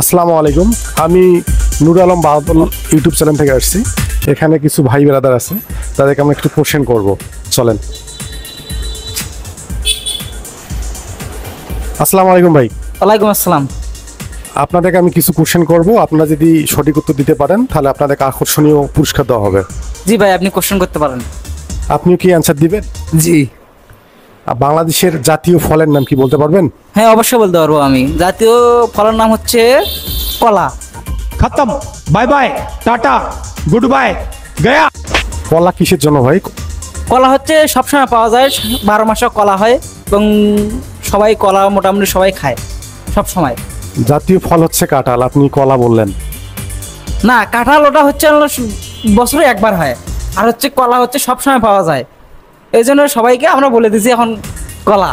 আসসালামু আলাইকুম। আমি নুর আলম বাহাদুর ইউটিউব চ্যানেল থেকে আসছি। এখানে কিছু ভাই ব্রাদার আছে, তাদেরকে আমরা একটু কোশ্চেন করব। চলেন। আসসালামু আলাইকুম ভাই। ওয়ালাইকুম আসসালাম। আপনাদেরকে আমি কিছু কোশ্চেন করব, আপনারা যদি সঠিক উত্তর দিতে পারেন তাহলে আপনাদেরকে আকর্ষণীয় পুরস্কার দেওয়া হবে। জি ভাই, আপনি কোশ্চেন করতে পারেন। আপনিও কি অ্যান্সার দিবেন? জি। বাংলাদেশের জাতীয় ফলের নাম কি বলতে পারবেন? হ্যাঁ, অবশ্যই বলতে পারবো। আমি জাতীয় ফলের নাম হচ্ছে কলা। खत्म, bye bye, tata, good bye, गया। কলা কিসের জন্য ভাই? কলা হচ্ছে সবসময় পাওয়া যায়, 12 মাসে কলা হয় এবং সবাই কলা মোটামুটি সবাই খায় সব সময়। জাতীয় ফল হচ্ছে কাঁঠাল, আপনি কলা বললেন। না, কাঁঠাল ওটা হচ্ছে বছরে একবার হয়, আর হচ্ছে কলা হচ্ছে সবসময় পাওয়া যায়। এই জন্য সবাইকে আমরা বলে দিচ্ছি এখন কলা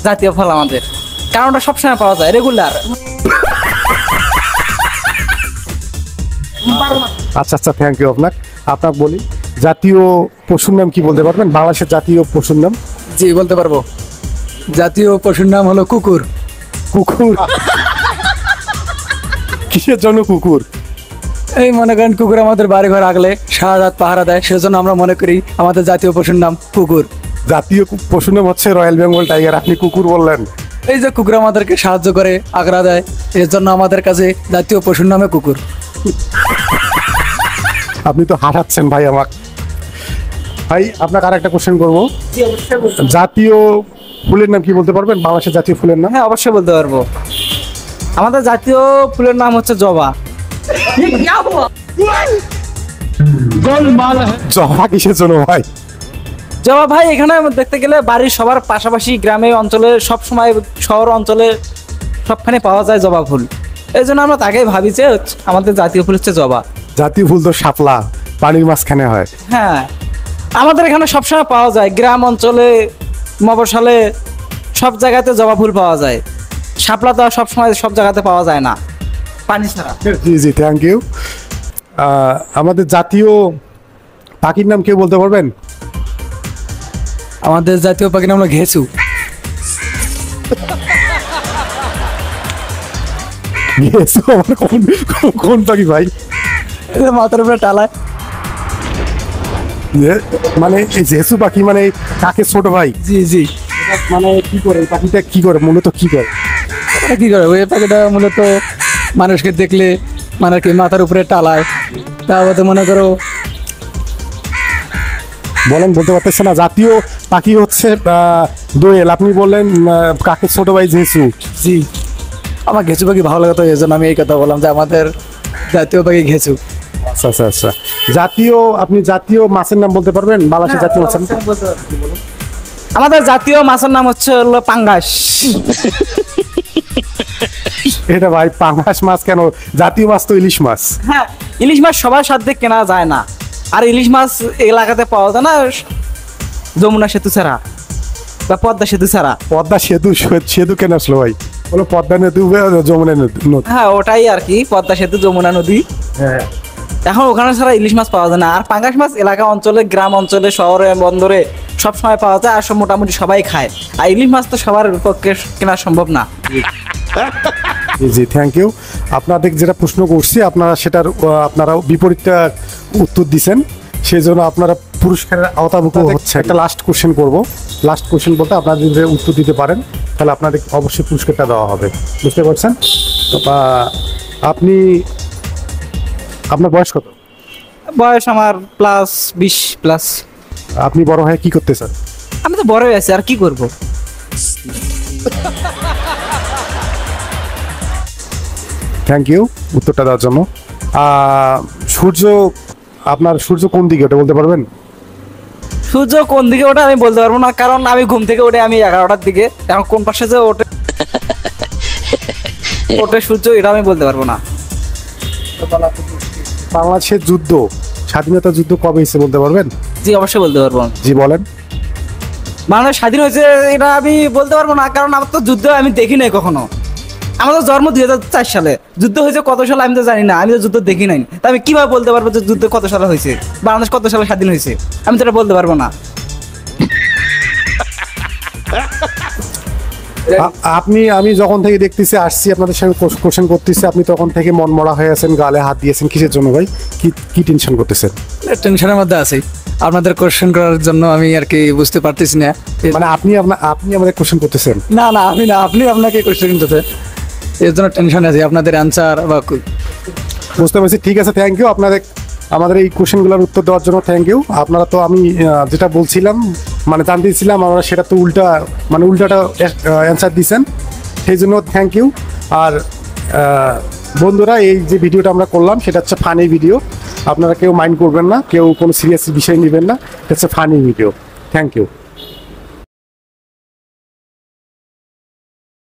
জাতীয় ফল আমাদের, কারণ ওটা সবসময় পাওয়া যায় রেগুলার। আচ্ছা আচ্ছা, থ্যাংক ইউ। আপনার বলি, জাতীয় পশুর নাম কি বলতে পারবেন? বাংলাদেশের জাতীয় পশুর নাম? জি, বলতে পারবো। জাতীয় পশুর নাম হলো কুকুর। কুকুর? কিসের জন্য কুকুর? এই মনে করেন কুকুর আমাদের বাড়ি ঘর আগলে সারা রাত পাহারা দেয়, সেজন্য আমরা মনে করি আমাদের জাতীয় পশুর নাম কুকুর। জাতীয় পশুর নাম হচ্ছে রয়্যাল বেঙ্গল টাইগার, আপনি কুকুর বললেন। এই যে কুকুর আমাদেরকে সাহায্য করে, আগ্রা দেয়, এর জন্য আমাদের কাছে জাতীয় পশুর নামে কুকুর। আপনি তো হারাচ্ছেন ভাই আমাকে। ভাই, আপনাকে আর একটা কোশ্চেন করবো। জাতীয় ফুলের নাম কি বলতে পারবেন? বাংলাদেশের জাতীয় ফুলের নাম? হ্যাঁ, অবশ্যই বলতে পারবো। আমাদের জাতীয় ফুলের নাম হচ্ছে জবা। জবা কিসের জন্য ভাই? জবা ভাই এখানে দেখতে গেলে বাড়ির সবার পাশাপাশি গ্রামে অঞ্চলে সব সময়, শহর অঞ্চলে সবখানে পাওয়া যায় জবা ফুল। এই জন্য আমরা তাকে ভাবি যে আমাদের জাতীয় ফুল হচ্ছে জবা। জাতীয় ফুল তো শাপলা, পানির মাঝখানে হয়। হ্যাঁ, আমাদের এখানে সবসময় পাওয়া যায়, গ্রাম অঞ্চলে, মফস্বলে সব জায়গাতে জবা ফুল পাওয়া যায়। শাপলা তো আর সবসময় সব জায়গাতে পাওয়া যায় না, পানি ছাড়া। জি জি, থ্যাংক ইউ। আমাদের জাতীয় পাখির নাম কেউ বলতে পারবেন? আমাদের জাতীয় পাখির নাম হলো ঘেঁচু। ঘেঁচু আমার কোন পাখি ভাই? মাথার উপরে টালায়। মানে এই ঘেঁচু পাখি মানে কাকে ছোট ভাই? জি জি। মানে কি করে এই পাখিটা, কি করে মূলত কি করে? ওটা কি করে? ওই পাখিটা মূলত মানুষকে দেখলে মানে কি মাথার উপরে টালায়। তারপরে মনে করো, বলতে পারতেছে না। জাতীয় পাখি হচ্ছে দোয়েল, আপনি বললেন কাকে ছোট ভাই ঘেঁচু। জি, আমার ঘেঁচু পাখি ভালো লাগে, তো এই জন্য আমি এই কথা বললাম যে আমাদের জাতীয় পাখি ঘেঁচু। আচ্ছা আচ্ছা আচ্ছা। আপনি জাতীয় মাছের নাম বলতে পারবেন? বাংলাদেশের জাতীয় মাছের নাম? আমাদের জাতীয় মাছের নাম হচ্ছে হলো পাঙ্গাস। এটা ভাই পাঙ্গাস মাছ কেন? জাতীয় মাছ তো ইলিশ মাছ। হ্যাঁ, ইলিশ মাছ সবার সাথে কেনা যায় না, আর ইলিশ মাছ এলাকাতে পাওয়া যায় না যমুনা সেতু ছাড়া বা পদ্মা সেতু ছাড়া। পদ্মা সেতু? সেতু কেন আসলো ভাই? বলো পদ্মা নদী, যমুনা নদী। হ্যাঁ, ওটাই আর কি, পদ্মা সেতু, যমুনা নদী। হ্যাঁ, এখন ওখানে ছাড়া ইলিশ মাছ পাওয়া যায় না। আর পাঙ্গাস মাছ এলাকা অঞ্চলে, গ্রাম অঞ্চলে, শহরে, বন্দরে সব সময় পাওয়া যায়, আর সব মোটামুটি সবাই খায়। আর ইলিশ মাছ তো সবার পক্ষে কেনা সম্ভব না। জি জি, থ্যাংক ইউ। আপনাদের যেটা প্রশ্ন করছি আপনারা বিপরীতটা উত্তর দিচ্ছেন, সেই জন্য আপনারা পুরস্কারের আওতাভুক্ত হচ্ছে। একটা লাস্ট কোশ্চেন করব। লাস্ট কোশ্চেন বলতে আপনারা যদি উত্তর দিতে পারেন তাহলে আপনাদের অবশ্যই পুরস্কারটা দেওয়া হবে, বুঝতে পারছেন? আপনার বয়স কত? বয়স আমার +20+। আপনি বড় হয়ে কি করতে চান? আমি তো বড় হয়ে আছি, আর কি করব? থ্যাংক ইউ উত্তরটা দেওয়ার জন্য। সূর্য কোন দিকে ওটা বলতে পারবেন? সূর্য কোন দিকে ওঠে আমি বলতে পারবো না, কারণ আমি ঘুম থেকে উঠে আমি 11টার দিকে। এখন কোন পাশে যে ওঠে সূর্য, এটা আমি বলতে পারবো না। বাংলাদেশের স্বাধীনতা যুদ্ধ কবে হয়েছে বলতে পারবেন? জি, অবশ্যই বলতে পারবো। জি বলেন। বাংলাদেশ স্বাধীন হয়েছে এটা আমি বলতে পারবো না, কারণ আমার তো যুদ্ধ আমি দেখি নাই কখনো। আমাদের জন্ম 2004 সালে, যুদ্ধ হয়েছে কত সালে আমি তো জানি না, আমি তো যুদ্ধ দেখি নাই। তা আমি কিভাবে বলতে পারবো যে যুদ্ধ কত সালে হয়েছে, বাংলাদেশ কত সালে স্বাধীন হয়েছে? আমি তো এটা বলতে পারবো না। আমি যখন থেকে দেখতেছি আসছি আপনাদের সঙ্গে কোশ্চেন করতেছি, আপনি তখন থেকে মন মরা হয়ে আছেন, গালে হাত দিয়েছেন, কিসের জন্য ভাই? কি টেনশন করতেছেন? টেনশনের মধ্যে আছি আপনাদের কোশ্চেন করার জন্য, আমি আর কি বুঝতে পারতেছি না। মানে আপনি আমাদের কোশ্চেন করতেছেন? না না, আমি না, আপনি আপনাকে কোশ্চেন করতে, এর জন্য টেনশন আছে আপনাদের অ্যান্সার বা বুঝতে পারছি, ঠিক আছে, থ্যাংক ইউ আপনাদের আমাদের এই কোশ্চেনগুলোর উত্তর দেওয়ার জন্য থ্যাংক ইউ। আপনারা তো আমি যেটা বলছিলাম মানে জানতে দিয়েছিলাম, আমরা সেটা তো উল্টাটা অ্যান্সার দিয়েছেন, সেই জন্য থ্যাংক ইউ। আর বন্ধুরা, এই যে ভিডিওটা আমরা করলাম সেটা হচ্ছে ফানি ভিডিও, আপনারা কেউ মাইন্ড করবেন না, কেউ কোনো সিরিয়াস বিষয় নেবেন না, এটা হচ্ছে ফানি ভিডিও। Thank you.